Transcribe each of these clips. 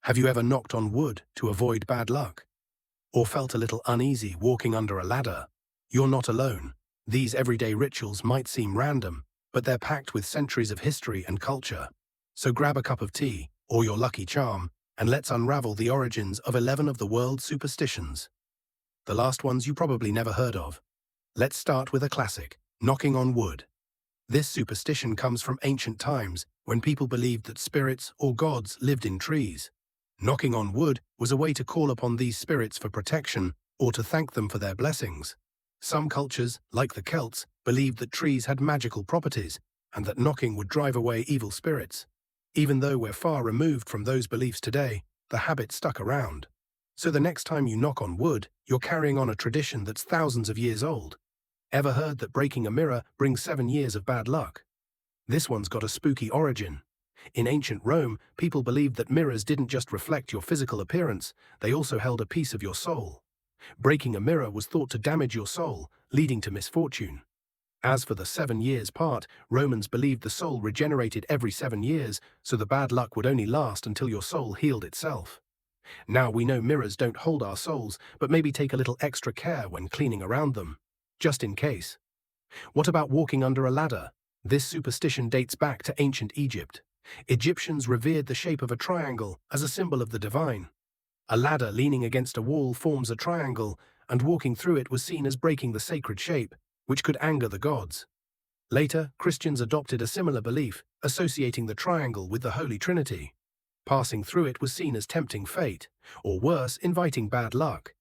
Have you ever knocked on wood to avoid bad luck? Or felt a little uneasy walking under a ladder? You're not alone. These everyday rituals might seem random, but they're packed with centuries of history and culture. So grab a cup of tea, or your lucky charm, and let's unravel the origins of 11 of the world's superstitions. The last ones you probably never heard of. Let's start with a classic, knocking on wood. This superstition comes from ancient times, when people believed that spirits or gods lived in trees. Knocking on wood was a way to call upon these spirits for protection or to thank them for their blessings. Some cultures, like the Celts, believed that trees had magical properties and that knocking would drive away evil spirits. Even though we're far removed from those beliefs today, the habit stuck around. So the next time you knock on wood, you're carrying on a tradition that's thousands of years old. Ever heard that breaking a mirror brings 7 years of bad luck? This one's got a spooky origin. In ancient Rome, people believed that mirrors didn't just reflect your physical appearance, they also held a piece of your soul. Breaking a mirror was thought to damage your soul, leading to misfortune. As for the 7 years part, Romans believed the soul regenerated every 7 years, so the bad luck would only last until your soul healed itself. Now we know mirrors don't hold our souls, but maybe take a little extra care when cleaning around them, just in case. What about walking under a ladder? This superstition dates back to ancient Egypt. Egyptians revered the shape of a triangle as a symbol of the divine. A ladder leaning against a wall forms a triangle, and walking through it was seen as breaking the sacred shape, which could anger the gods. Later, Christians adopted a similar belief, associating the triangle with the Holy Trinity. Passing through it was seen as tempting fate, or worse, inviting bad luck.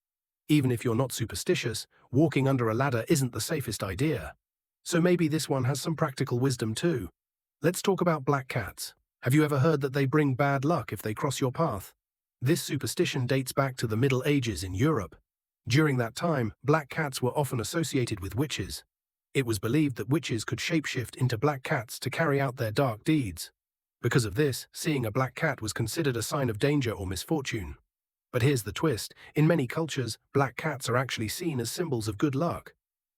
Even if you're not superstitious, walking under a ladder isn't the safest idea. So maybe this one has some practical wisdom too. Let's talk about black cats. Have you ever heard that they bring bad luck if they cross your path? This superstition dates back to the Middle Ages in Europe. During that time, black cats were often associated with witches. It was believed that witches could shapeshift into black cats to carry out their dark deeds. Because of this, seeing a black cat was considered a sign of danger or misfortune. But here's the twist. In many cultures, black cats are actually seen as symbols of good luck.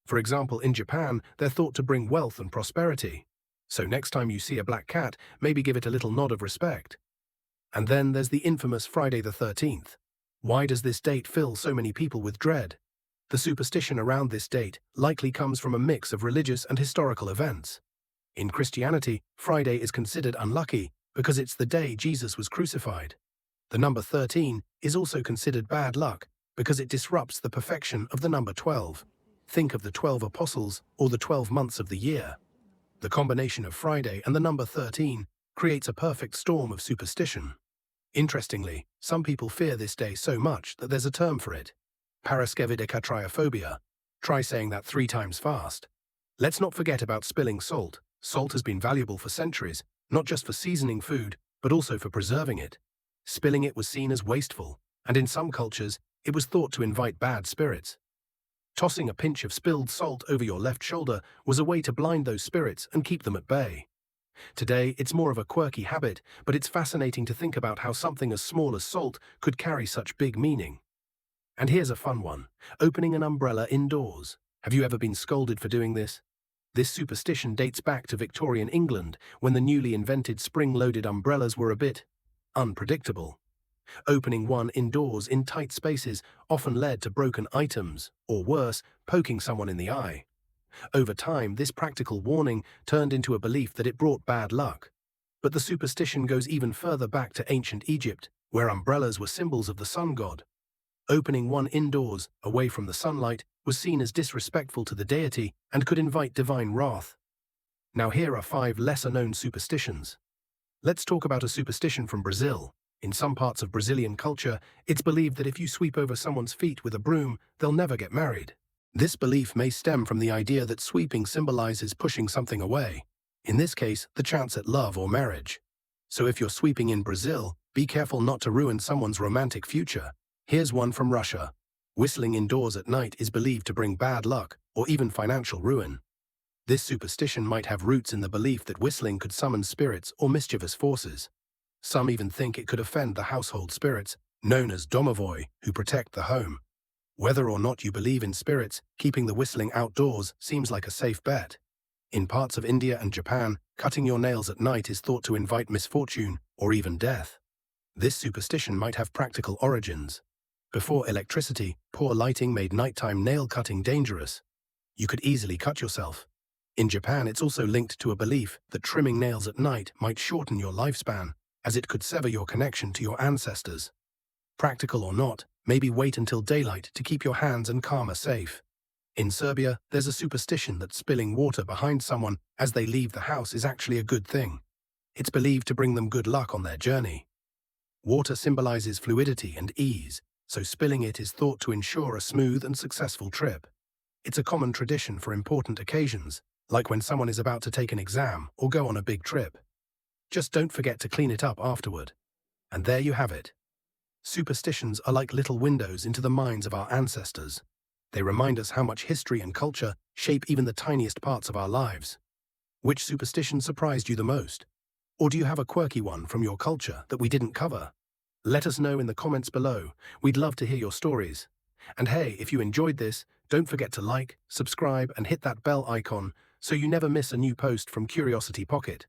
For example, in Japan, they're thought to bring wealth and prosperity. So next time you see a black cat, maybe give it a little nod of respect. And then there's the infamous Friday the 13th. Why does this date fill so many people with dread? The superstition around this date likely comes from a mix of religious and historical events. In Christianity, Friday is considered unlucky because it's the day Jesus was crucified. The number 13 is also considered bad luck because it disrupts the perfection of the number 12. Think of the 12 apostles or the 12 months of the year. The combination of Friday and the number 13 creates a perfect storm of superstition. Interestingly, some people fear this day so much that there's a term for it. Paraskevidekatriophobia. Try saying that 3 times fast. Let's not forget about spilling salt. Salt has been valuable for centuries, not just for seasoning food, but also for preserving it. Spilling it was seen as wasteful, and in some cultures, it was thought to invite bad spirits. Tossing a pinch of spilled salt over your left shoulder was a way to blind those spirits and keep them at bay. Today, it's more of a quirky habit, but it's fascinating to think about how something as small as salt could carry such big meaning. And here's a fun one: opening an umbrella indoors. Have you ever been scolded for doing this? This superstition dates back to Victorian England, when the newly invented spring-loaded umbrellas were a bit unpredictable. Opening one indoors in tight spaces often led to broken items, or worse, poking someone in the eye. Over time, this practical warning turned into a belief that it brought bad luck. But the superstition goes even further back to ancient Egypt, where umbrellas were symbols of the sun god. Opening one indoors, away from the sunlight, was seen as disrespectful to the deity and could invite divine wrath. Now here are 5 lesser-known superstitions. Let's talk about a superstition from Brazil. In some parts of Brazilian culture, it's believed that if you sweep over someone's feet with a broom, they'll never get married. This belief may stem from the idea that sweeping symbolizes pushing something away, in this case, the chance at love or marriage. So if you're sweeping in Brazil, be careful not to ruin someone's romantic future. Here's one from Russia. Whistling indoors at night is believed to bring bad luck or even financial ruin. This superstition might have roots in the belief that whistling could summon spirits or mischievous forces. Some even think it could offend the household spirits, known as domovoi, who protect the home. Whether or not you believe in spirits, keeping the whistling outdoors seems like a safe bet. In parts of India and Japan, cutting your nails at night is thought to invite misfortune or even death. This superstition might have practical origins. Before electricity, poor lighting made nighttime nail cutting dangerous. You could easily cut yourself. In Japan, it's also linked to a belief that trimming nails at night might shorten your lifespan, as it could sever your connection to your ancestors. Practical or not, maybe wait until daylight to keep your hands and karma safe. In Serbia, there's a superstition that spilling water behind someone as they leave the house is actually a good thing. It's believed to bring them good luck on their journey. Water symbolizes fluidity and ease, so spilling it is thought to ensure a smooth and successful trip. It's a common tradition for important occasions, like when someone is about to take an exam or go on a big trip. Just don't forget to clean it up afterward. And there you have it. Superstitions are like little windows into the minds of our ancestors. They remind us how much history and culture shape even the tiniest parts of our lives. Which superstition surprised you the most? Or do you have a quirky one from your culture that we didn't cover? Let us know in the comments below. We'd love to hear your stories. And hey, if you enjoyed this, don't forget to like, subscribe, and hit that bell icon so you never miss a new post from Curiosity Pocket.